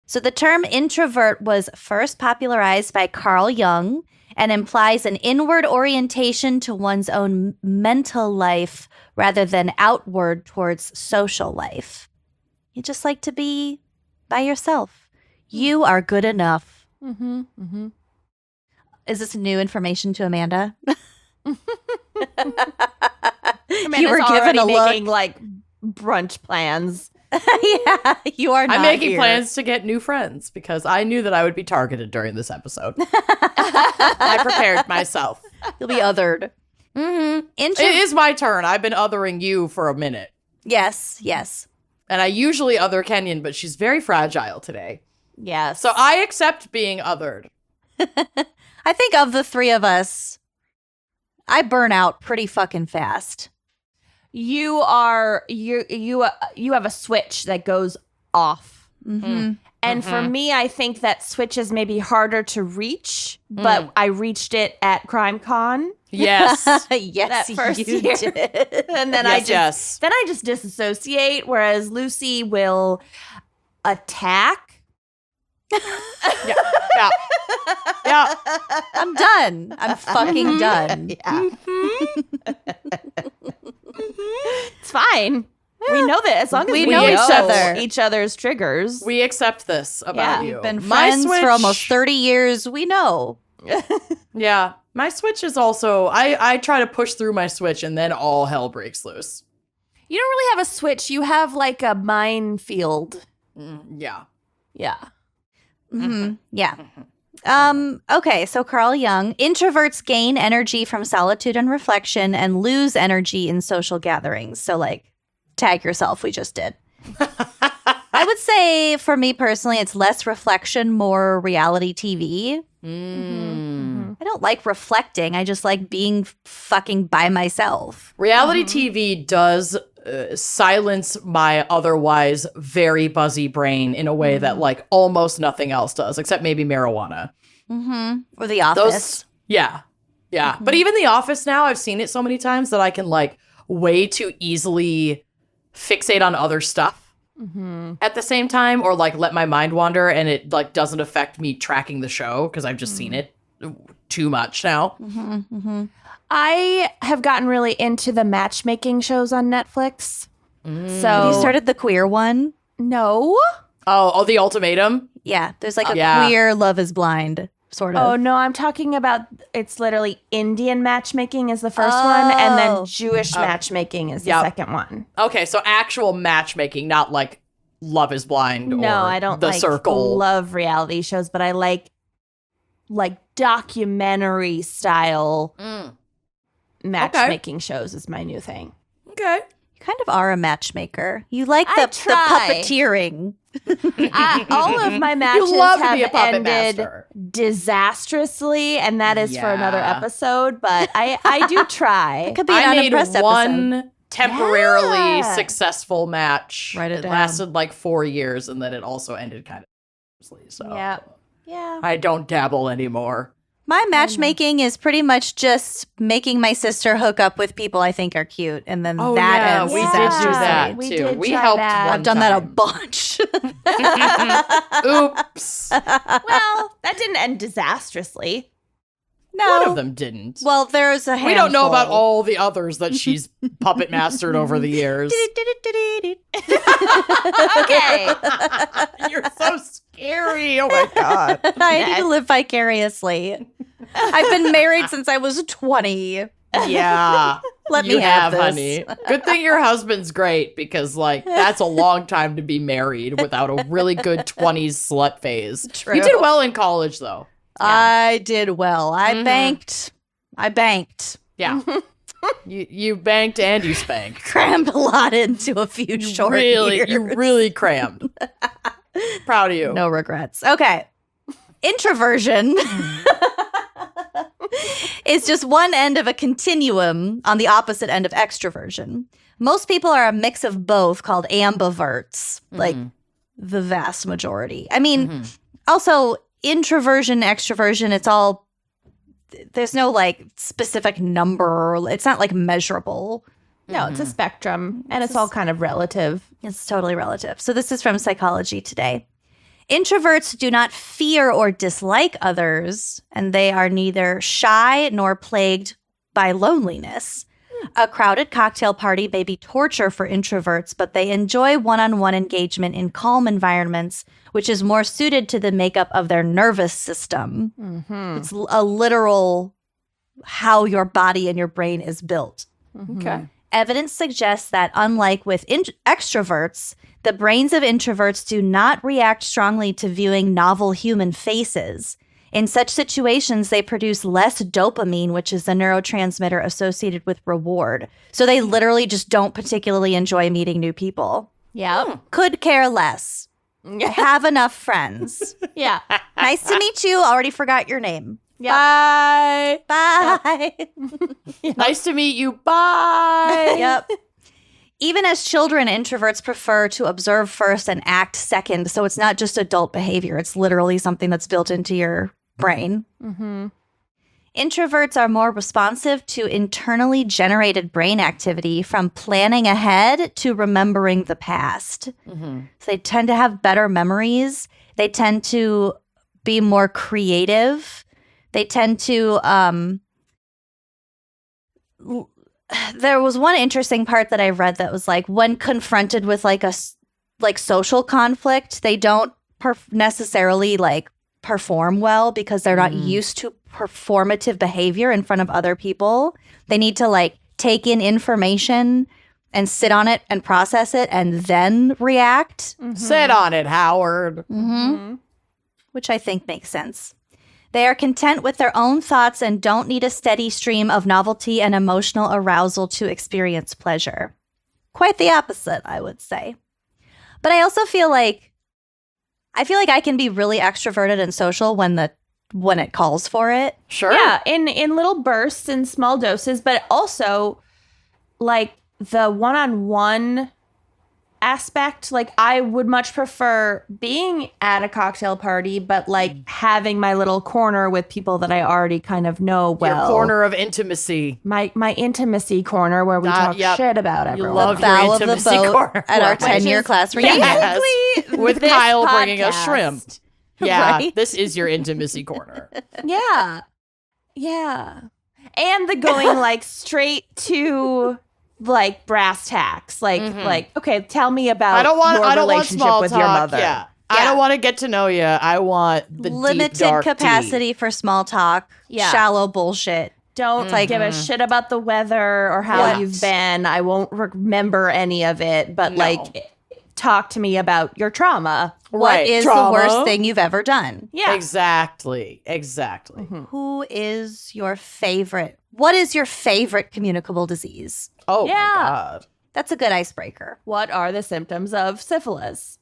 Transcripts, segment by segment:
So the term introvert was first popularized by Carl Jung and implies an inward orientation to one's own mental life rather than outward towards social life. You just like to be by yourself. You are good enough. Mm-hmm. Mm-hmm. Is this new information to Amanda? Amanda's You were given a look. making like brunch plans. Yeah, you are not I'm making here. plans to get new friends because I knew that I would be targeted during this episode. I prepared myself. You'll be othered. Mm-hmm. It is my turn. I've been othering you for a minute. Yes, yes. And I usually other Kenyon, but she's very fragile today. Yes. So I accept being othered. I think of the three of us, I burn out pretty fucking fast. you have a switch that goes off. Mm-hmm. And for me, I think that switch is maybe harder to reach, but I reached it at CrimeCon. Yes. Yes, That first you year. did. And then Yes. I just disassociate, whereas Lucy will attack. Yeah. Yeah. I'm done. I'm fucking done. Yeah. It's fine. We know that as long as we know each other's triggers. We accept this about you. We've been My friends for almost 30 years. We know. Yeah. My switch is also, I try to push through my switch and then all hell breaks loose. You don't really have a switch. You have like a minefield. Yeah. Yeah. Mm-hmm. Yeah. Okay, so Carl Jung, introverts gain energy from solitude and reflection and lose energy in social gatherings. So like, tag yourself, we just did. I would say for me personally, it's less reflection, more reality TV. I don't like reflecting. I just like being fucking by myself. Reality TV does silence my otherwise very buzzy brain in a way that like almost nothing else does, except maybe marijuana. Or The Office. Yeah. But even The Office now, I've seen it so many times that I can like way too easily fixate on other stuff at the same time, or like let my mind wander, and it like doesn't affect me tracking the show because I've just seen it too much now. I have gotten really into the matchmaking shows on Netflix. So Have you started the queer one? No. Oh, The Ultimatum? Yeah, there's like a Yeah. queer Love is Blind sort of. Oh no, I'm talking about it's literally Indian matchmaking is the first one, and then Jewish matchmaking is the Yep. second one. Okay, so actual matchmaking, not like Love is Blind or No, I don't The like Circle. love reality shows, but I like documentary style matchmaking shows is my new thing. Okay. You kind of are a matchmaker. You like the try. puppeteering. All of my matches love to have be a puppet ended master. disastrously, and that is for another Yeah. episode, but I do try. Could be an I made unimpressed episode. one temporarily Yeah. successful match. Write it down. lasted like 4 years, and then it also ended kind of so Yeah. I don't dabble anymore. My matchmaking is pretty much just making my sister hook up with people I think are cute, and then Oh, that yeah, ends we did disastrously. do that We too. did We try helped that. one I've done that a time. bunch. Oops. Well, that didn't end disastrously. No. One of them didn't. Well, there's a handful. We don't know about all the others that she's puppet mastered over the years. Okay. You're so scary. Oh my God. I need to live vicariously. I've been married since I was 20. Yeah. Let you me have this. honey. Good thing your husband's great, because like that's a long time to be married without a really good 20s slut phase. True. You did well in college though. I did well. I banked. Yeah. you banked and you spanked. Crammed a lot into a few short years. You really crammed. Proud of you. No regrets. Okay. Introversion is just one end of a continuum on the opposite end of extroversion. Most people are a mix of both, called ambiverts, like the vast majority. I mean, also introversion, extroversion, it's all, there's no like specific number. It's not like measurable. No, it's a spectrum, and it's all kind of relative. It's totally relative. So this is from Psychology Today. Introverts do not fear or dislike others, and they are neither shy nor plagued by loneliness. A crowded cocktail party may be torture for introverts, but they enjoy one-on-one engagement in calm environments, which is more suited to the makeup of their nervous system. It's a literal how your body and your brain is built. Okay. Evidence suggests that unlike with extroverts, the brains of introverts do not react strongly to viewing novel human faces. In such situations, they produce less dopamine, which is the neurotransmitter associated with reward. So they literally just don't particularly enjoy meeting new people. Yep. Could care less. Have enough friends. Yeah. Nice to meet you. Already forgot your name. Yep. Bye. Bye. Nice to meet you. Bye. Yep. Even as children, introverts prefer to observe first and act second. So it's not just adult behavior. It's literally something that's built into your brain. Introverts are more responsive to internally generated brain activity, from planning ahead to remembering the past. So they tend to have better memories. They tend to be more creative. They tend to there was one interesting part that I read that was like, when confronted with like social conflict, they don't necessarily like perform well because they're not used to performative behavior in front of other people. They need to like take in information and sit on it and process it and then react, Sit on it, Howard. which I think makes sense. They are content with their own thoughts and don't need a steady stream of novelty and emotional arousal to experience pleasure. Quite the opposite, I would say. But I also feel like I can be really extroverted and social when it calls for it. Sure. Yeah, in little bursts and small doses, but also like the one-on-one aspect, like I would much prefer being at a cocktail party, but like having my little corner with people that I already kind of know well. Your corner of intimacy. My intimacy corner where we talk shit about everyone. love The bow your of the intimacy boat corner. at our Which 10-year is class reunion. basically With this Kyle bringing us podcast. shrimp. Yeah, Right? this is your intimacy corner. Yeah. Yeah. And the going like straight to like brass tacks. Like okay, tell me about I don't want your relationship small with talk. your mother. Yeah. I don't want to get to know you. I want the Limited deep, dark capacity for small talk, Yeah. shallow bullshit. Don't give a shit about the weather or how Yes. you've been. I won't remember any of it, but like talk to me about your trauma. What is Trauma. the worst thing you've ever done? Yeah. Exactly. Who is your favorite? What is your favorite communicable disease? Oh Yeah. my God. That's a good icebreaker. What are the symptoms of syphilis?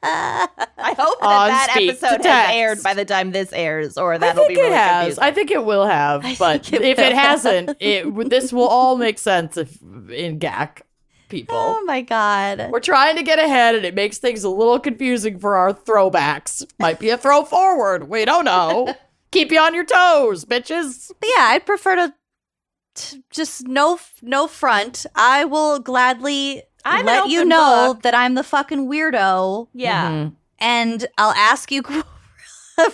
I hope On that speak episode to has text. aired by the time this airs, or I that'll think be really it has. confusing. I think it will have. But think it if will it hasn't, this will all make sense in GAC people. Oh my God. We're trying to get ahead, and it makes things a little confusing for our throwbacks. Might be a throw forward. We don't know. Keep you on your toes, bitches. But yeah, I'd prefer to just no front. I will gladly I'm an let you open know book. that I'm the fucking weirdo. Yeah. And I'll ask you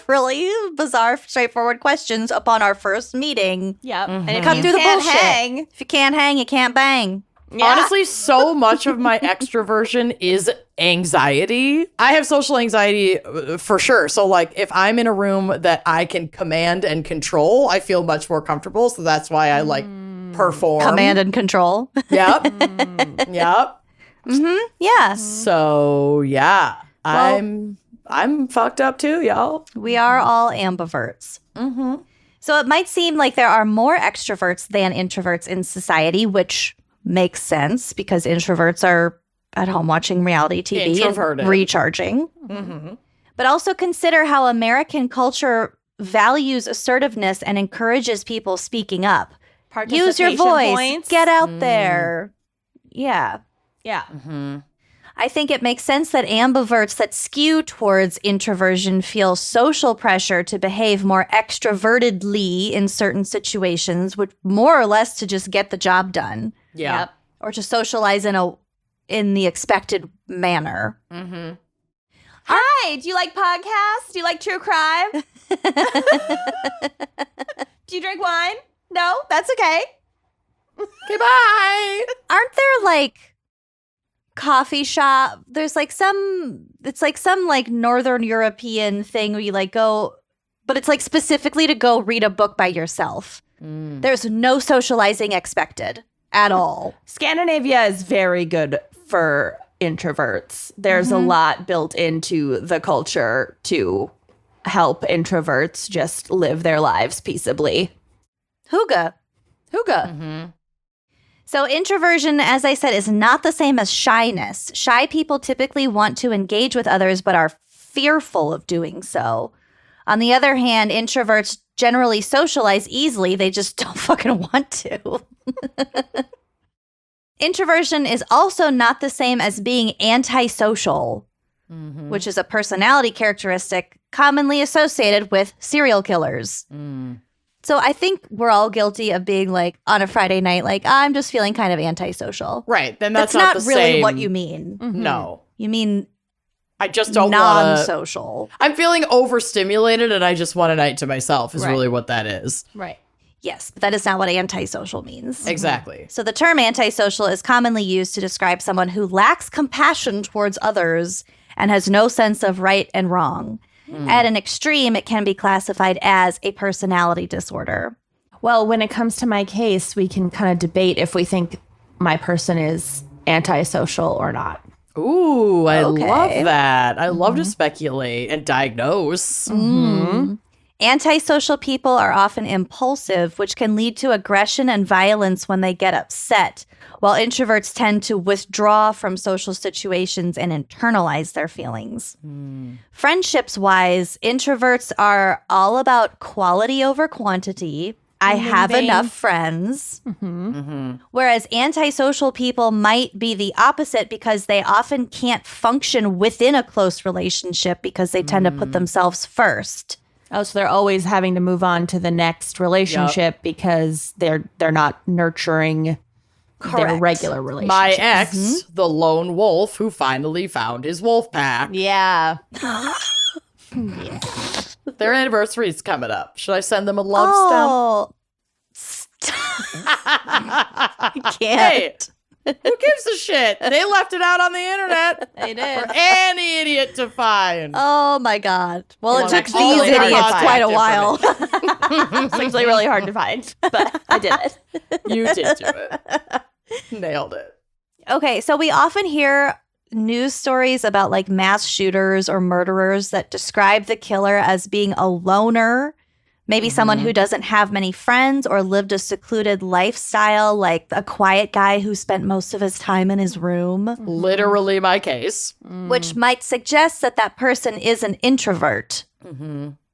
really bizarre, straightforward questions upon our first meeting. Yep. And you cut through the can't bullshit. hang. If you can't hang, you can't bang. Yeah. Honestly, so much of my extroversion is anxiety. I have social anxiety for sure. So, like, if I'm in a room that I can command and control, I feel much more comfortable. So that's why I like perform. Command and control. Yep. Yep. Yeah. So yeah, I'm fucked up too, y'all. We are all ambiverts. So it might seem like there are more extroverts than introverts in society, which makes sense because introverts are at home watching reality TV Introverted. and recharging. But also consider how American culture values assertiveness and encourages people speaking up. Use your Participation voice. points. Get out there. Yeah. Yeah. I think it makes sense that ambiverts that skew towards introversion feel social pressure to behave more extrovertedly in certain situations, which more or less to just get the job done Yeah. Yep. or to socialize in in the expected manner. Mm-hmm. Hi, do you like podcasts? Do you like true crime? Do you drink wine? No? That's okay. Okay, bye. Aren't there like coffee shop? There's like it's like some like Northern European thing where you like go, but it's like specifically to go read a book by yourself. There's no socializing expected at all. Scandinavia is very good for introverts. There's a lot built into the culture to help introverts just live their lives peaceably. Hygge. So introversion, as I said, is not the same as shyness. Shy people typically want to engage with others but are fearful of doing so. On the other hand, introverts generally socialize easily. They just don't fucking want to. Introversion is also not the same as being antisocial, which is a personality characteristic commonly associated with serial killers. So I think we're all guilty of being like on a Friday night, like, I'm just feeling kind of antisocial. Right. Then that's not the really same. what you mean. No. You mean I just don't want to. non-social. I'm feeling overstimulated and I just want a night to myself is Right. really what that is. Right. Yes, but that is not what antisocial means. Exactly. So the term antisocial is commonly used to describe someone who lacks compassion towards others and has no sense of right and wrong. At an extreme, it can be classified as a personality disorder. Well, when it comes to my case, we can kind of debate if we think my person is antisocial or not. Ooh, I Okay. love that. I love to speculate and diagnose. Antisocial people are often impulsive, which can lead to aggression and violence when they get upset, while introverts tend to withdraw from social situations and internalize their feelings. Friendships-wise, introverts are all about quality over quantity. I have enough friends. Whereas antisocial people might be the opposite because they often can't function within a close relationship because they tend to put themselves first. Oh, so they're always having to move on to the next relationship because they're not nurturing their Correct. regular relationship. My ex, the lone wolf who finally found his wolf pack. Yeah. Their anniversary's coming up. Should I send them a love Stop. stamp? I can't. Hey, who gives a shit? They left it out on the internet They did. for any idiot to find. Oh my God. Well, Well, it took it's these really hard to idiots find quite a information. while. It's actually really hard to find, but I did it. You did do it. Nailed it. Okay, so we often hear news stories about like mass shooters or murderers that describe the killer as being a loner, maybe someone who doesn't have many friends or lived a secluded lifestyle, like a quiet guy who spent most of his time in his room, Literally my case. which might suggest that that person is an introvert.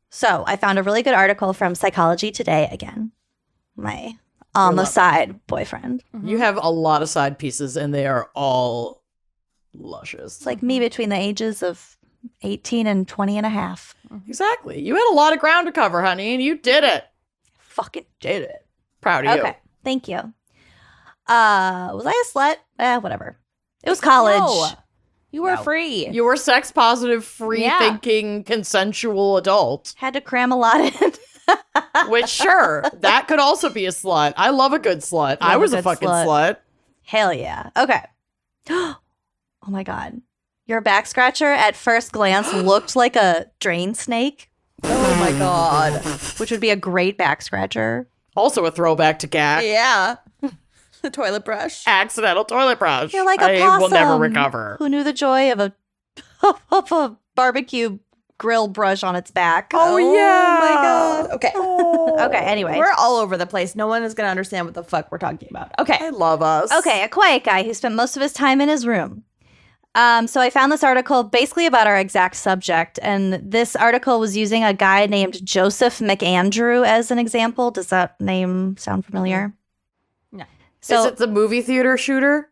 So I found a really good article from Psychology Today again, my on the love it. side boyfriend. You have a lot of side pieces and they are all luscious. It's like me between the ages of 18 and 20 and a half. Exactly. You had a lot of ground to cover, honey, and you did it. Fucking did it. Proud of you. Okay, thank you. Was I a slut? Whatever. It was college. No. You were No. free. You were sex positive, free Yeah. thinking, consensual adult. Had to cram a lot in. Which, sure, that could also be a slut. I love a good slut. I Love a was a good fucking slut. slut. Hell yeah. Okay. Oh my God. Your back scratcher at first glance looked like a drain snake, Oh my God. which would be a great back scratcher. Also a throwback to gag. Yeah. The toilet brush. Accidental toilet brush. You're like a I possum will never recover. who knew the joy of a barbecue grill brush on its back. Oh, yeah. my God. Okay. Okay, anyway. We're all over the place. No one is going to understand what the fuck we're talking about. Okay. I love us. Okay, a quiet guy who spent most of his time in his room. So I found this article basically about our exact subject, and this article was using a guy named Joseph McAndrew as an example. Does that name sound familiar? No. So Is it the movie theater shooter?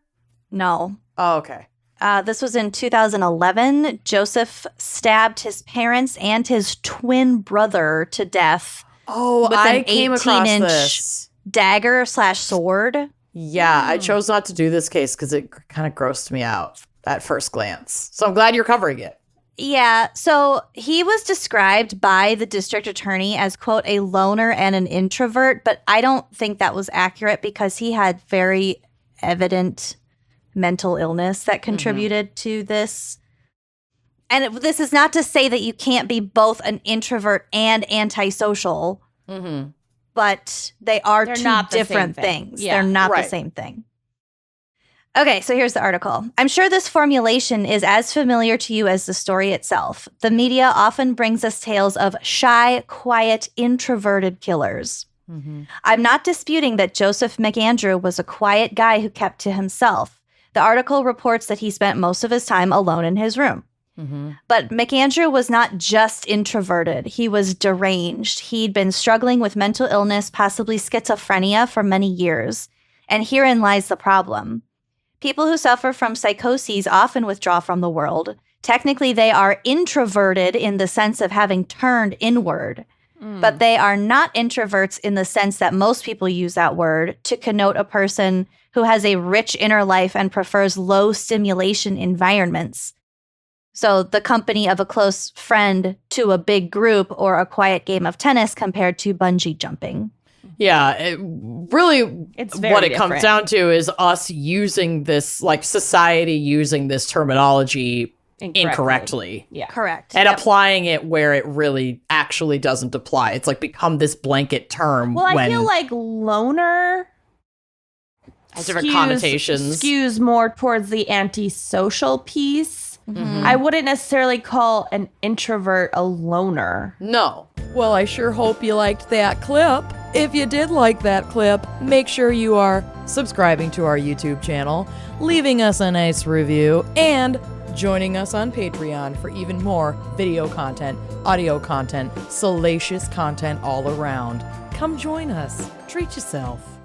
no. Oh, okay. This was in 2011. Joseph stabbed his parents and his twin brother to death Oh, with I an came across 18-inch this. dagger/sword. Yeah, I chose not to do this case because it kind of grossed me out at first glance. So I'm glad you're covering it. Yeah, so he was described by the district attorney as, quote, a loner and an introvert, but I don't think that was accurate because he had very evident mental illness that contributed to this. And this is not to say that you can't be both an introvert and antisocial, but they're They're two not the different same thing. things. Yeah. They're not the Right. same thing. Okay, so here's the article. I'm sure this formulation is as familiar to you as the story itself. The media often brings us tales of shy, quiet, introverted killers. I'm not disputing that Joseph McAndrew was a quiet guy who kept to himself. The article reports that he spent most of his time alone in his room. But McAndrew was not just introverted. He was deranged. He'd been struggling with mental illness, possibly schizophrenia, for many years. And herein lies the problem. People who suffer from psychoses often withdraw from the world. Technically, they are introverted in the sense of having turned inward. But they are not introverts in the sense that most people use that word to connote a person who has a rich inner life and prefers low stimulation environments. So the company of a close friend to a big group or a quiet game of tennis compared to bungee jumping. Yeah, it's very what it comes different. down to is us using this, like society using this terminology incorrectly. Yeah. Correct. And applying it where it really actually doesn't apply. It's like become this blanket term. Well, I when feel like loner has different connotations. skews more towards the antisocial piece. I wouldn't necessarily call an introvert a loner. No. Well, I sure hope you liked that clip. If you did like that clip, make sure you are subscribing to our YouTube channel, leaving us a nice review, and joining us on Patreon for even more video content, audio content, salacious content all around. Come join us. Treat yourself.